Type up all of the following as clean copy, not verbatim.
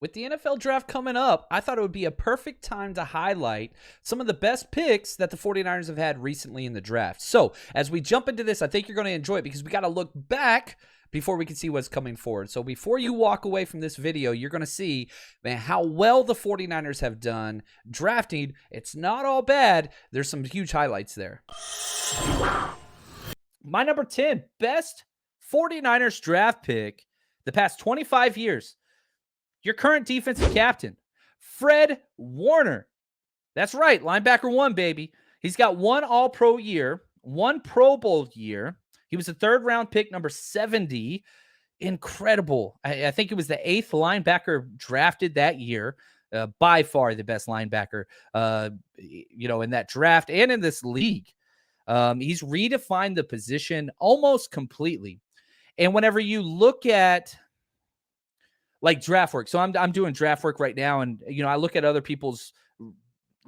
With the NFL draft coming up, I thought it would be a perfect time to highlight some of the best picks that the 49ers have had recently in the draft. So, as we jump into this, I think you're going to enjoy it because we got to look back before we can see what's coming forward. So, before you walk away from this video, you're going to see, man, how well the 49ers have done drafting. It's not all bad. There's some huge highlights there. My number 10 best 49ers draft pick the past 25 years. Your current defensive captain, Fred Warner. That's right, linebacker 1, baby. He's got 1 All-Pro year, 1 Pro Bowl year. He was a third-round pick, number 70. Incredible. I think it was the 8th linebacker drafted that year. By far the best linebacker, in that draft and in this league. He's redefined the position almost completely. And whenever you look at like draft work. So I'm doing draft work right now. And, I look at other people's,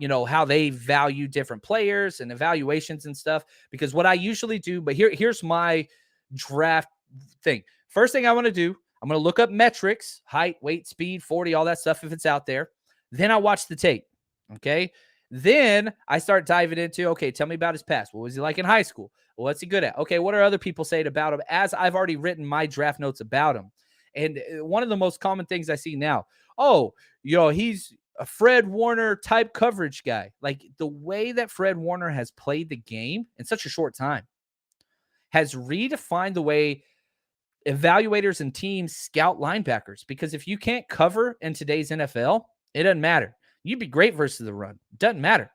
how they value different players and evaluations and stuff, because what I usually do, but here's my draft thing. First thing I want to do, I'm going to look up metrics, height, weight, speed, 40, all that stuff, if it's out there. Then I watch the tape. Okay. Then I start diving into, okay, tell me about his past. What was he like in high school? What's he good at? Okay. What are other people saying about him, as I've already written my draft notes about him? And one of the most common things I see now, he's a Fred Warner type coverage guy. Like the way that Fred Warner has played the game in such a short time has redefined the way evaluators and teams scout linebackers. Because if you can't cover in today's NFL, it doesn't matter. You'd be great versus the run. Doesn't matter.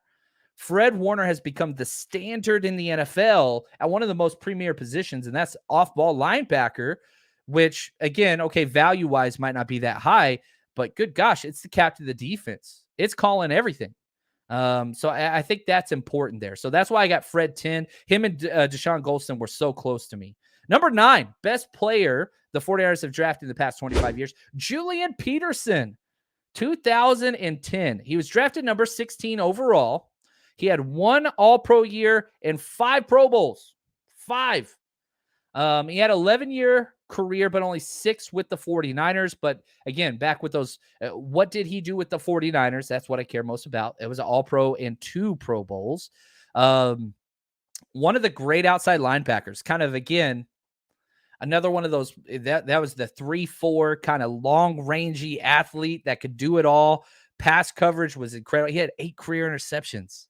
Fred Warner has become the standard in the NFL at one of the most premier positions, and that's off-ball linebacker, which, again, okay, value-wise might not be that high, but good gosh, it's the captain of the defense. It's calling everything. So I think that's important there. So that's why I got Fred 10. Him and Deshaun Golston were so close to me. Number 9, best player the 49ers have drafted in the past 25 years, Julian Peterson, 2010. He was drafted number 16 overall. He had 1 All-Pro year and 5 Pro Bowls. 5. He had 11-year career, but only 6 with the 49ers. But again, back with those, what did he do with the 49ers? That's what I care most about. It was an All-Pro and 2 Pro Bowls. One of the great outside linebackers, kind of, again, another one of those, that was the 3-4 kind of long-rangey athlete that could do it all. Pass coverage was incredible. He had 8 career interceptions.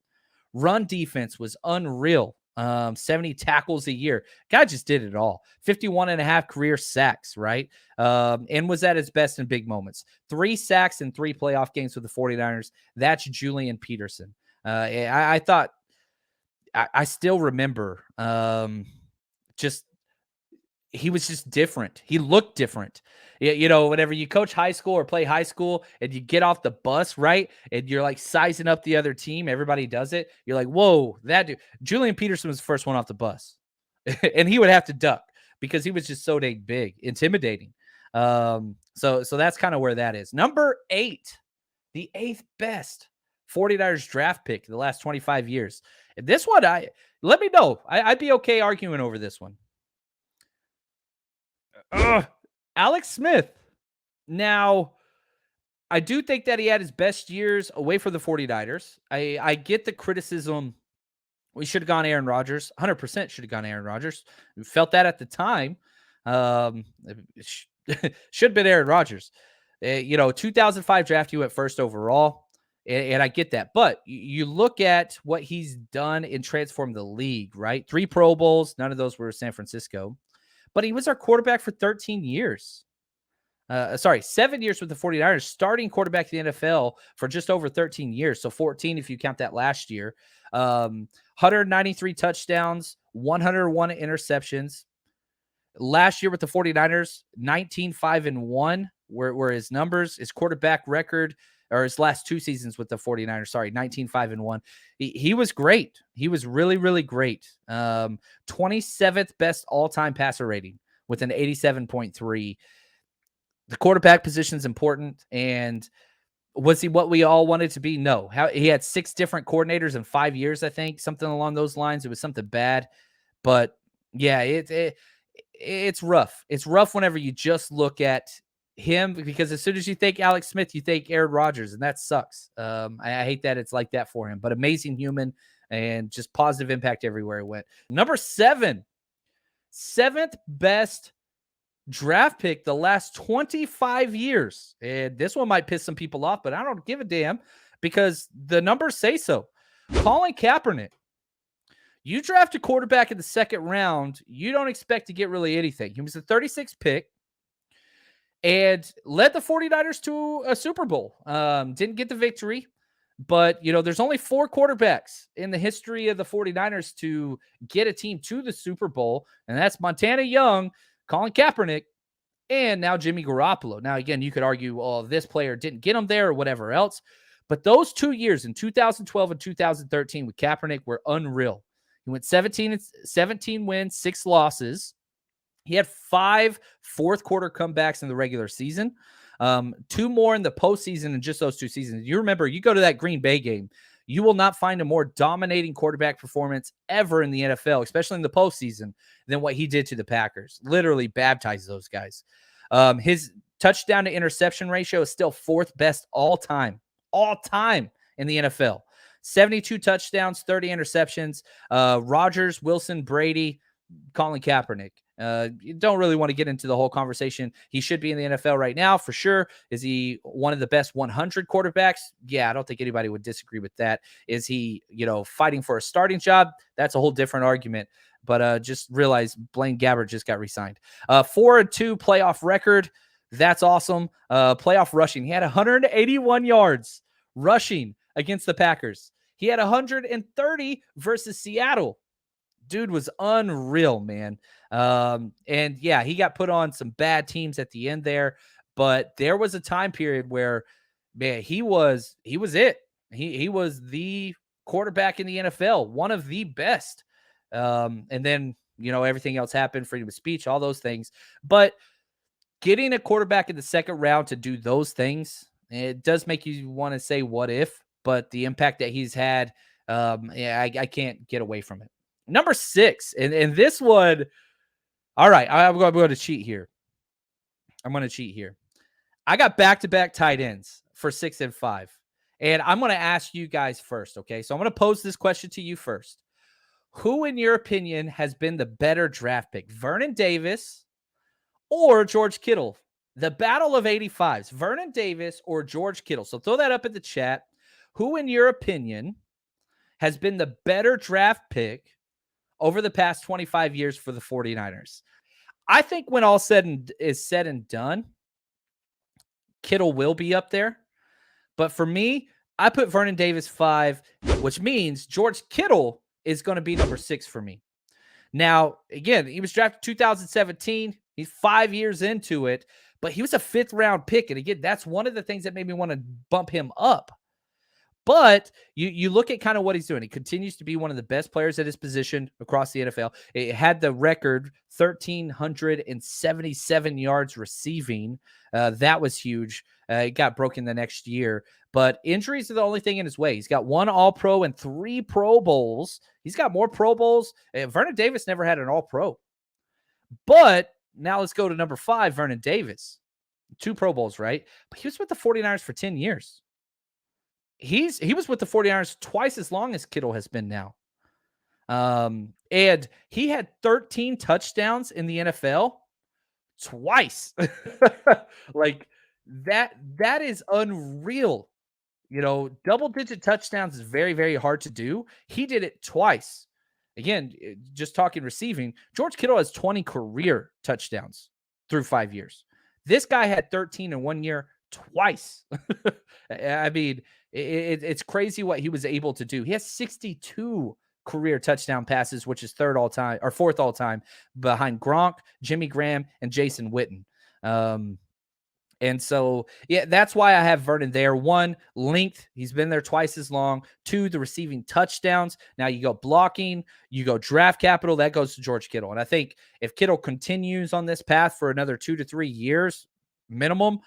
Run defense was unreal. 70 tackles a year. Guy just did it all. 51.5 career sacks, right? And was at his best in big moments. 3 sacks in 3 playoff games with the 49ers. That's Julian Peterson. I thought, I still remember, he was just different. He looked different. Whenever you coach high school or play high school and you get off the bus, right? And you're like sizing up the other team. Everybody does it. You're like, whoa, that dude. Julian Peterson was the first one off the bus. And he would have to duck because he was just so dang big, intimidating. So that's kind of where that is. Number 8, the 8th best 49ers draft pick in the last 25 years. And this one, let me know. I'd be okay arguing over this one. Alex Smith. Now, I do think that he had his best years away from the 49ers. I get the criticism. We should have gone Aaron Rodgers. 100% should have gone Aaron Rodgers. We felt that at the time. Should have been Aaron Rodgers. 2005 draft, he went first overall. And I get that. But you look at what he's done and transformed the league, right? 3 Pro Bowls. None of those were San Francisco. But he was our quarterback for 13 years. 7 years with the 49ers, starting quarterback in the NFL for just over 13 years. So 14 if you count that last year. 193 touchdowns, 101 interceptions. Last year with the 49ers, 19-5-1 were his numbers. His quarterback record, or his last 2 seasons with the 49ers, 19-5-1. He was great. He was really, really great. 27th best all-time passer rating with an 87.3. The quarterback position is important. And was he what we all wanted to be? No. He had 6 different coordinators in 5 years, I think, something along those lines. It was something bad. But yeah, it's rough. It's rough whenever you just look at him, because as soon as you think Alex Smith, you think Aaron Rodgers, and that sucks. I hate that it's like that for him, but amazing human and just positive impact everywhere he went. Number 7, 7th best draft pick the last 25 years. And this one might piss some people off, but I don't give a damn because the numbers say so. Colin Kaepernick. You draft a quarterback in the 2nd round, you don't expect to get really anything. He was the 36th pick and led the 49ers to a Super Bowl. Didn't get the victory, but, there's only 4 quarterbacks in the history of the 49ers to get a team to the Super Bowl, and that's Montana Young, Colin Kaepernick, and now Jimmy Garoppolo. Now, again, you could argue, oh, this player didn't get him there or whatever else, but those 2 years in 2012 and 2013 with Kaepernick were unreal. He went 17 wins, 6 losses. He had 5 fourth-quarter comebacks in the regular season, 2 more in the postseason in just those 2 seasons. You remember, you go to that Green Bay game, you will not find a more dominating quarterback performance ever in the NFL, especially in the postseason, than what he did to the Packers. Literally baptized those guys. His touchdown to interception ratio is still 4th best all time in the NFL. 72 touchdowns, 30 interceptions. Rodgers, Wilson, Brady, Colin Kaepernick. You don't really want to get into the whole conversation. He should be in the NFL right now for sure. Is he one of the best 100 quarterbacks? Yeah, I don't think anybody would disagree with that. Is he, fighting for a starting job? That's a whole different argument. But just realize Blaine Gabbert just got re-signed. 4-2 playoff record. That's awesome. Playoff rushing. He had 181 yards rushing against the Packers. He had 130 versus Seattle. Dude was unreal, man. And yeah, he got put on some bad teams at the end there, but there was a time period where, man, he was it. He was the quarterback in the NFL, one of the best. And then, everything else happened, freedom of speech, all those things. But getting a quarterback in the 2nd round to do those things, it does make you want to say, what if? But the impact that he's had, I can't get away from it. Number 6, and this one, all right, I'm going to cheat here. I got back-to-back tight ends for 6 and 5. And I'm going to ask you guys first, okay? So I'm going to pose this question to you first. Who, in your opinion, has been the better draft pick? Vernon Davis or George Kittle? The battle of 85s, Vernon Davis or George Kittle? So throw that up in the chat. Who, in your opinion, has been the better draft pick over the past 25 years for the 49ers? I think when all is said and done, Kittle will be up there. But for me, I put Vernon Davis 5, which means George Kittle is going to be number 6 for me. Now, again, he was drafted 2017. He's 5 years into it, but he was a 5th round pick. And again, that's one of the things that made me want to bump him up. But you look at kind of what he's doing. He continues to be one of the best players at his position across the NFL. It had the record 1,377 yards receiving. That was huge. It got broken the next year. But injuries are the only thing in his way. He's got 1 All-Pro and 3 Pro Bowls. He's got more Pro Bowls. Vernon Davis never had an All-Pro. But now let's go to number 5, Vernon Davis. 2 Pro Bowls, right? But he was with the 49ers for 10 years. He was with the 49ers twice as long as Kittle has been now. And he had 13 touchdowns in the NFL twice. Like that is unreal. Double-digit touchdowns is very, very hard to do. He did it twice. Again, just talking receiving, George Kittle has 20 career touchdowns through 5 years. This guy had 13 in 1 year twice. I mean, it's crazy what he was able to do. He has 62 career touchdown passes, which is 4th all time behind Gronk, Jimmy Graham, and Jason Witten. And so, yeah, that's why I have Vernon there. 1, length. He's been there twice as long. 2, the receiving touchdowns. Now you go blocking, you go draft capital. That goes to George Kittle. And I think if Kittle continues on this path for another 2 to 3 years minimum,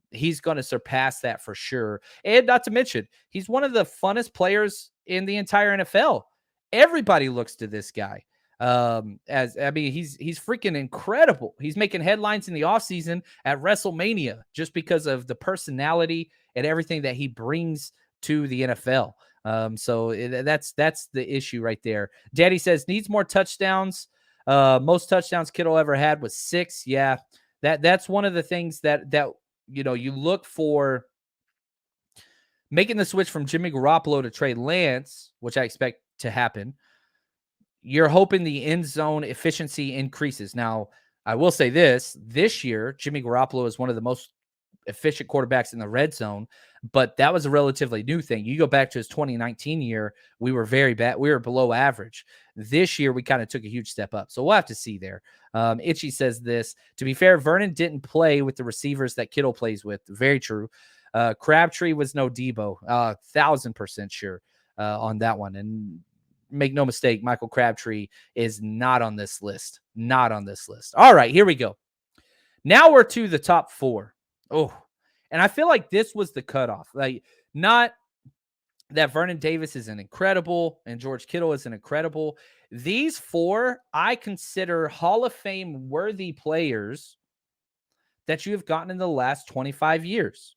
he's going to surpass that for sure. And not to mention, he's one of the funnest players in the entire NFL. Everybody looks to this guy. He's freaking incredible. He's making headlines in the offseason at WrestleMania just because of the personality and everything that he brings to the NFL. That's the issue right there. Daddy says needs more touchdowns. Most touchdowns Kittle ever had was 6. Yeah, that's one of the things that you look for. Making the switch from Jimmy Garoppolo to Trey Lance, which I expect to happen, you're hoping the end zone efficiency increases. Now, I will say this year, Jimmy Garoppolo is one of the most efficient quarterbacks in the red zone, but that was a relatively new thing. You go back to his 2019 year, we were very bad. We were below average. This year, we kind of took a huge step up. So we'll have to see there. Itchy says this. To be fair, Vernon didn't play with the receivers that Kittle plays with. Very true. Crabtree was no Debo. 1,000% sure on that one. And make no mistake, Michael Crabtree is not on this list. Not on this list. All right, here we go. Now we're to the top 4. Oh, and I feel like this was the cutoff. Like, not that Vernon Davis isn't incredible and George Kittle isn't incredible. These 4 I consider Hall of Fame worthy players that you have gotten in the last 25 years.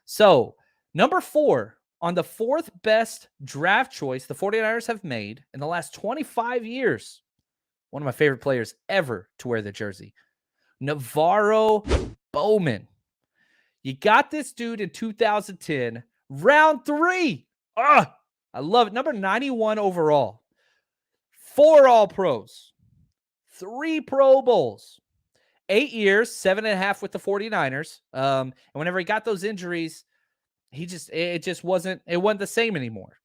So, number 4, on the 4th best draft choice the 49ers have made in the last 25 years, one of my favorite players ever to wear the jersey, Navarro Bowman. You got this dude in 2010, round 3. I love it. Number 91 overall. 4 All-Pros. 3 Pro Bowls. 8 years, 7.5 with the 49ers. And whenever he got those injuries, it wasn't the same anymore.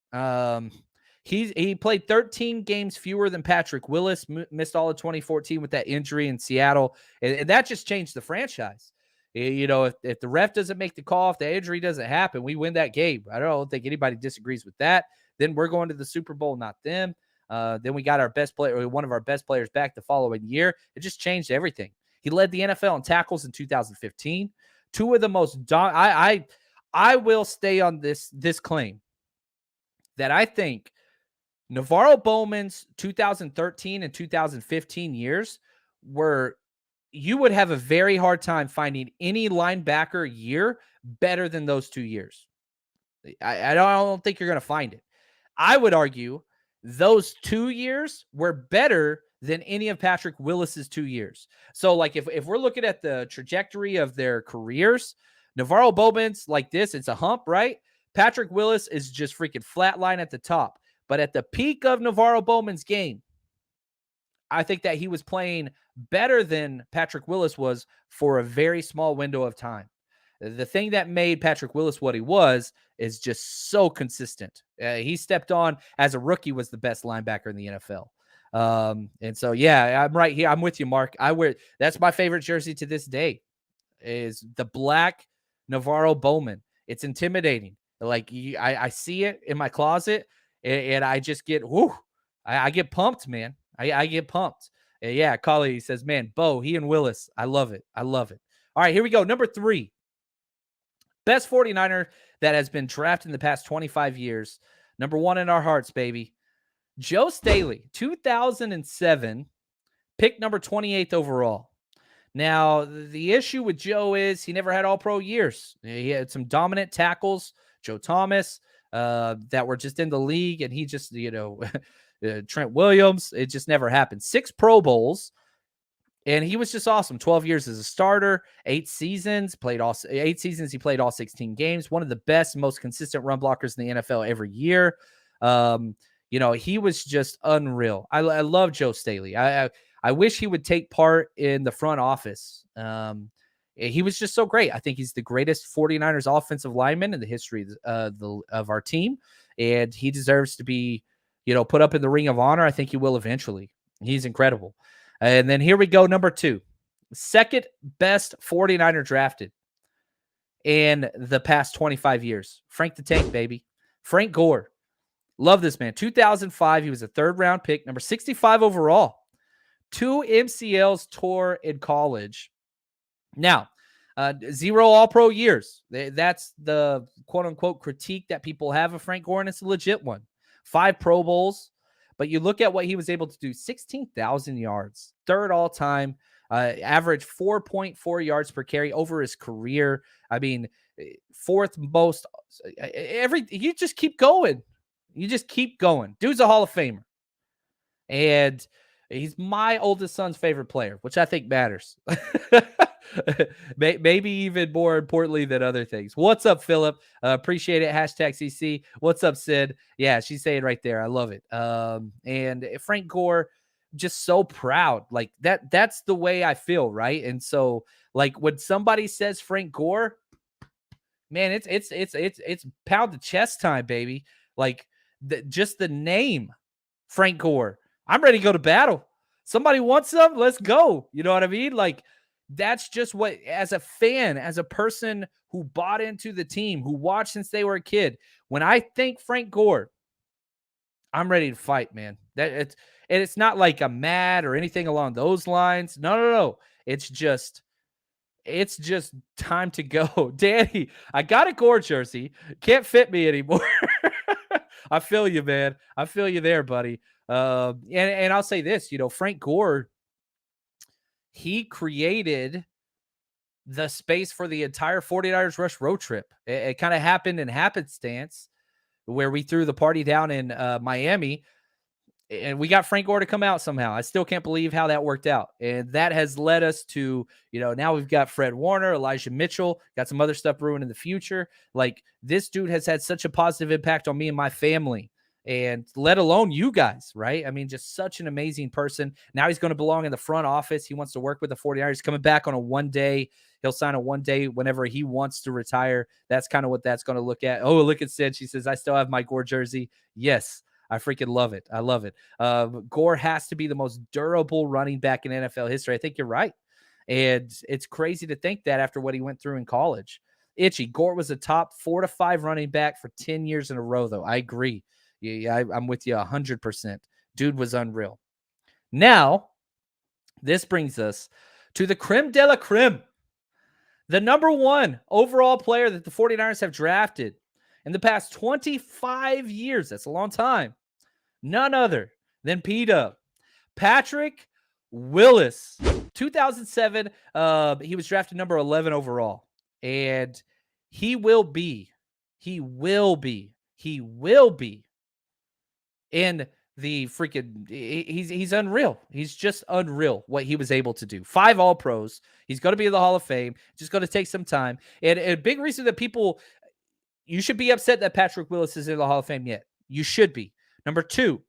He played 13 games fewer than Patrick Willis, missed all of 2014 with that injury in Seattle. And that just changed the franchise. If the ref doesn't make the call, if the injury doesn't happen, we win that game. I don't think anybody disagrees with that. Then we're going to the Super Bowl, not them. Then we got our best player, one of our best players back the following year. It just changed everything. He led the NFL in tackles in 2015. 2 of the most I will stay on this claim that I think Navarro Bowman's 2013 and 2015 years were, you would have a very hard time finding any linebacker year better than those 2 years. I don't think you're going to find it. I would argue those 2 years were better than any of Patrick Willis's 2 years. So, like, if we're looking at the trajectory of their careers, Navarro Bowman's like this, it's a hump, right? Patrick Willis is just freaking flatline at the top. But at the peak of Navarro Bowman's game, I think that he was playing better than Patrick Willis was for a very small window of time. The thing that made Patrick Willis what he was is just so consistent. He stepped on as a rookie, was the best linebacker in the NFL. And so, yeah, I'm right here. I'm with you, Mark. That's my favorite jersey to this day, is the black Navarro Bowman. It's intimidating. Like, I see it in my closet, and I just get, I get pumped, man. I get pumped. Yeah, Colin says, man, Bo, he and Willis. I love it. I love it. All right, here we go. Number 3. Best 49er that has been drafted in the past 25 years. Number 1 in our hearts, baby. Joe Staley, 2007, pick number 28th overall. Now, the issue with Joe is he never had all-pro years. He had some dominant tackles, Joe Thomas, that were just in the league, and he just, Trent Williams, it just never happened. 6 Pro Bowls, and he was just awesome. 12 years as a starter, 8 seasons, he played all 16 games. One of the best, most consistent run blockers in the NFL every year. He was just unreal. I love Joe Staley. I wish he would take part in the front office. He was just so great. I think he's the greatest 49ers offensive lineman in the history of our team, and he deserves to be, put up in the Ring of Honor. I think he will eventually. He's incredible. And then here we go, number 2. Second best 49er drafted in the past 25 years. Frank the Tank, baby. Frank Gore. Love this man. 2005, he was a 3rd-round pick, number 65 overall. 2 MCLs tore in college. Now, 0 all-pro years. That's the quote-unquote critique that people have of Frank Gore, and it's a legit one. 5 Pro Bowls. But you look at what he was able to do, 16,000 yards, third all time, average 4.4 yards per carry over his career. I mean, fourth most. You just keep going. You just keep going. Dude's a Hall of Famer. And he's my oldest son's favorite player, which I think matters. Maybe even more importantly than other things. What's up, Philip? Appreciate it. Hashtag CC. What's up, Sid? Yeah, she's saying right there. I love it. And Frank Gore, just so proud. Like that's the way I feel, right? And so, like, when somebody says Frank Gore, man, it's pound the chest time, baby. Like just the name Frank Gore. I'm ready to go to battle. Somebody wants some? Let's go. You know what I mean? Like, that's just what, as a fan, as a person who bought into the team, who watched since they were a kid, when I think Frank Gore, I'm ready to fight, man. It's not like I'm mad or anything along those lines. No. It's just time to go. Danny, I got a Gore jersey. Can't fit me anymore. I feel you, man. I feel you there, buddy. And I'll say this, Frank Gore, he created the space for the entire 49ers Rush road trip. It kind of happened in happenstance where we threw the party down in Miami, and we got Frank Gore to come out somehow. I still can't believe how that worked out. And that has led us to, now we've got Fred Warner, Elijah Mitchell, got some other stuff brewing in the future. Like, this dude has had such a positive impact on me and my family, and let alone you guys, right? I mean, just such an amazing person. Now he's going to belong in the front office. He wants to work with the 49ers. He's coming back on a one-day. He'll sign a one-day whenever he wants to retire. That's kind of what that's going to look at. Oh, look at Sid. She says, I still have my Gore jersey. Yes, I freaking love it. I love it. Gore has to be the most durable running back in NFL history. I think you're right. And it's crazy to think that after what he went through in college. Itchy, Gore was a top 4 to 5 running back for 10 years in a row, though. I agree. Yeah, I'm with you 100%. Dude was unreal. Now, this brings us to the creme de la creme. The number 1 overall player that the 49ers have drafted in the past 25 years. That's a long time. None other than P-Dub. Patrick Willis. 2007, he was drafted number 11 overall. And he will be in the freaking, he's unreal. He's just unreal what he was able to do. 5 All-Pros. He's going to be in the Hall of Fame. Just going to take some time. And a big reason that you should be upset that Patrick Willis is in the Hall of Fame yet. You should be. Number 2,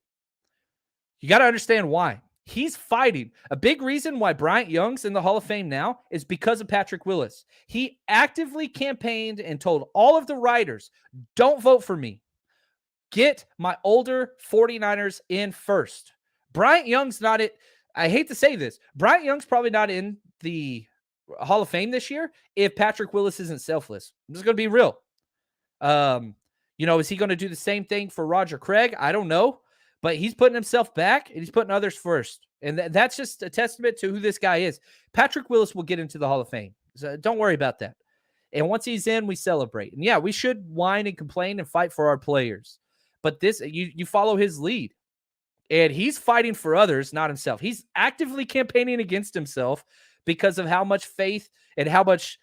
you got to understand why. He's fighting. A big reason why Bryant Young's in the Hall of Fame now is because of Patrick Willis. He actively campaigned and told all of the writers, don't vote for me. Get my older 49ers in first. Bryant Young's not it. I hate to say this. Bryant Young's probably not in the Hall of Fame this year if Patrick Willis isn't selfless. I'm just going to be real. Is he going to do the same thing for Roger Craig? I don't know. But he's putting himself back, and he's putting others first. And that's just a testament to who this guy is. Patrick Willis will get into the Hall of Fame. So don't worry about that. And once he's in, we celebrate. And yeah, we should whine and complain and fight for our players. But this, you follow his lead. And he's fighting for others, not himself. He's actively campaigning against himself because of how much faith and how much,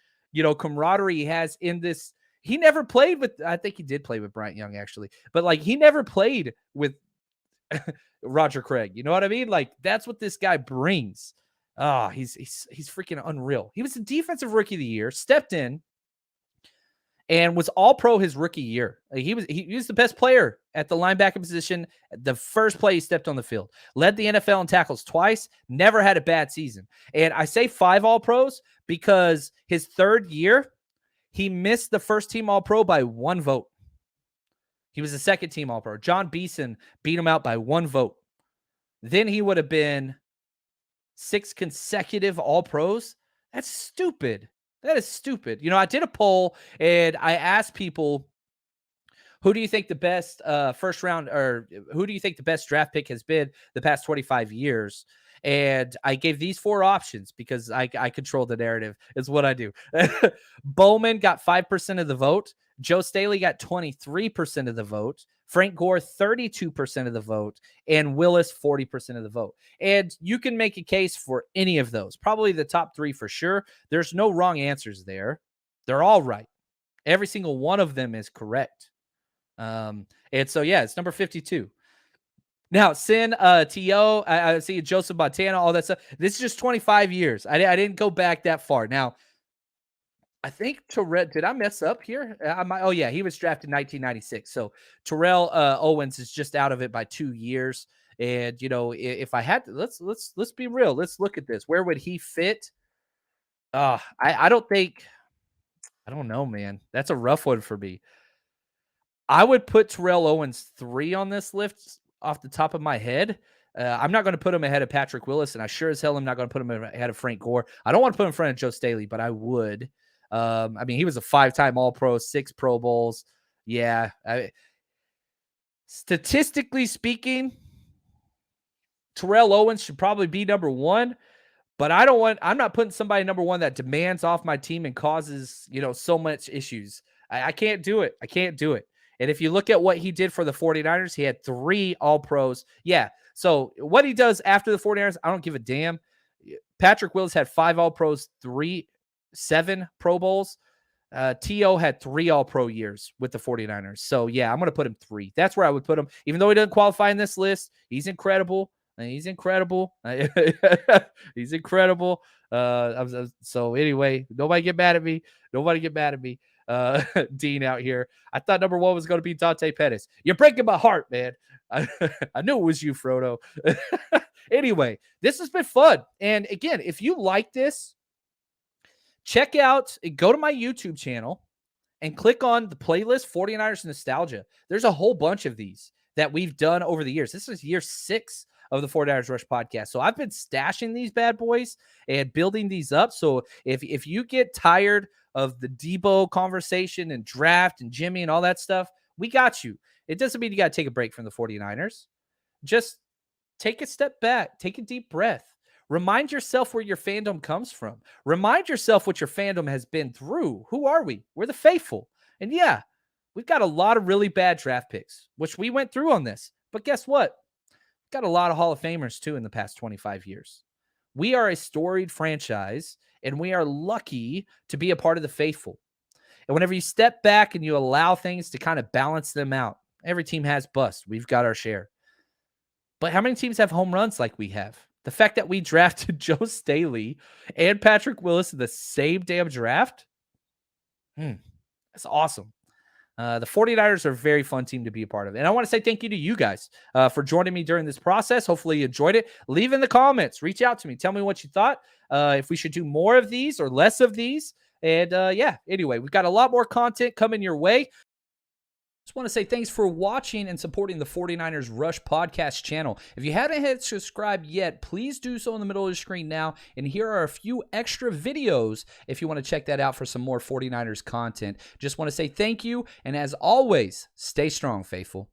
camaraderie he has in this. He never played with, I think he did play with Bryant Young, actually. But, he never played with Roger Craig. You know what I mean? That's what this guy brings. He's freaking unreal. He was the defensive rookie of the year, stepped in and was all-pro his rookie year. He was the best player at the linebacker position the first play he stepped on the field. Led the NFL in tackles twice, never had a bad season. And I say 5 all-pros because his third year, he missed the first team all-pro by 1 vote. He was a second team All-Pro. John Beeson beat him out by 1 vote. Then he would have been 6 consecutive All-Pros. That's stupid. That is stupid. I did a poll and I asked people, who do you think the best first round, or who do you think the best draft pick has been the past 25 years? And I gave these 4 options because I control the narrative. It's what I do. Bowman got 5% of the vote. Joe Staley got 23% of the vote. Frank Gore, 32% of the vote, and Willis, 40% of the vote. And you can make a case for any of those, probably the top 3 for sure. There's no wrong answers there. They're all right. Every single one of them is correct. And so, yeah, it's number 52. Now, Sin, T.O., I see Joseph Montana, all that stuff. This is just 25 years. I didn't go back that far. Now, I think Terrell, did I mess up here? Oh, yeah, he was drafted in 1996. So Terrell Owens is just out of it by 2 years. And, you know, if I had to, let's be real. Let's look at this. Where would he fit? I don't think, I don't know, man. That's a rough one for me. I would put Terrell Owens 3 on this list off the top of my head. I'm not going to put him ahead of Patrick Willis, and I sure as hell am not going to put him ahead of Frank Gore. I don't want to put him in front of Joe Staley, but I would. I mean, he was a 5-time All-Pro, 6 Pro Bowls. Yeah. Statistically speaking, Terrell Owens should probably be number 1, but I'm not putting somebody number 1 that demands off my team and causes, you know, so much issues. I can't do it. I can't do it. And if you look at what he did for the 49ers, he had 3 All-Pros. Yeah. So what he does after the 49ers, I don't give a damn. Patrick Willis had 5 All-Pros, 7 Pro Bowls. T.O. had 3 All-Pro years with the 49ers. So, yeah, I'm going to put him 3. That's where I would put him. Even though he doesn't qualify in this list, he's incredible. He's incredible. He's incredible. So, anyway, nobody get mad at me. Nobody get mad at me. Dean out here. I thought number 1 was going to be Dante Pettis. You're breaking my heart, man. I knew it was you, Frodo. Anyway, this has been fun. And again, if you like this, check out, go to my YouTube channel and click on the playlist 49ers Nostalgia. There's a whole bunch of these that we've done over the years. This is year 6 of the 49ers Rush podcast. So I've been stashing these bad boys and building these up. So if you get tired of the Debo conversation and draft and Jimmy and all that stuff, we got you. It doesn't mean you got to take a break from the 49ers. Just take a step back, take a deep breath. Remind yourself where your fandom comes from. Remind yourself what your fandom has been through. Who are we? We're the faithful. And yeah, we've got a lot of really bad draft picks, which we went through on this. But guess what? We've got a lot of Hall of Famers too in the past 25 years. We are a storied franchise, and we are lucky to be a part of the faithful. And whenever you step back and you allow things to kind of balance them out, every team has busts. We've got our share. But how many teams have home runs like we have? The fact that we drafted Joe Staley and Patrick Willis in the same damn draft, that's awesome. The 49ers are a very fun team to be a part of. And I want to say thank you to you guys for joining me during this process. Hopefully you enjoyed it. Leave in the comments. Reach out to me. Tell me what you thought. If we should do more of these or less of these. And yeah, anyway, we've got a lot more content coming your way. Just want to say thanks for watching and supporting the 49ers Rush podcast channel. If you haven't hit subscribe yet, please do so in the middle of the screen now. And here are a few extra videos if you want to check that out for some more 49ers content. Just want to say thank you. And as always, stay strong, faithful.